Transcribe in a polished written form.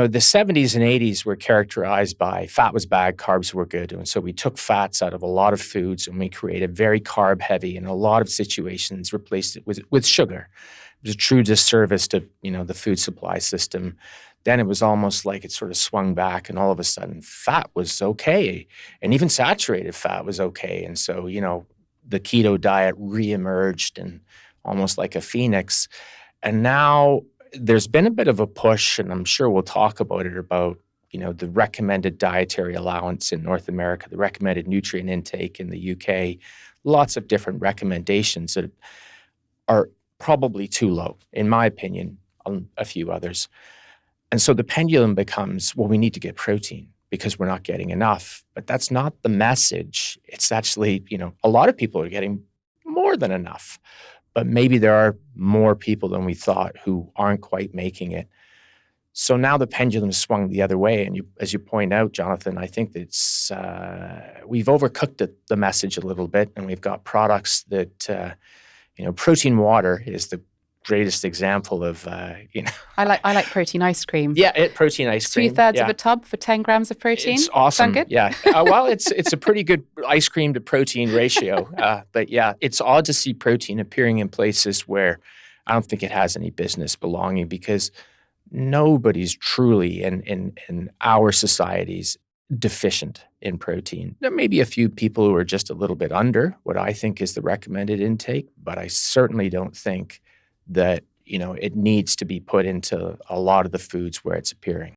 the 70s and 80s were characterized by fat was bad, carbs were good. And so we took fats out of a lot of foods and we created very carb heavy in a lot of situations, replaced it with sugar. It was a true disservice to, the food supply system. Then it was almost like it sort of swung back and all of a sudden fat was okay. And even saturated fat was okay. And so, the keto diet reemerged and almost like a phoenix. And now there's been a bit of a push, and I'm sure we'll talk about it, about, the recommended dietary allowance in North America, the recommended nutrient intake in the UK, lots of different recommendations that are probably too low, in my opinion, on a few others. And so the pendulum becomes, well, we need to get protein because we're not getting enough. But that's not the message. It's actually, a lot of people are getting more than enough. But maybe there are more people than we thought who aren't quite making it. So now the pendulum swung the other way. And as you point out, Jonathan, I think it's we've overcooked the message a little bit. And we've got products that, protein water is the greatest example of, I like protein ice cream. Yeah, protein ice cream. 2/3 of a tub for 10 grams of protein. It's awesome. Sound good? Yeah. Well, it's a pretty good ice cream to protein ratio. But yeah, it's odd to see protein appearing in places where I don't think it has any business belonging, because nobody's truly in our societies deficient in protein. There may be a few people who are just a little bit under what I think is the recommended intake, but I certainly don't think that, it needs to be put into a lot of the foods where it's appearing.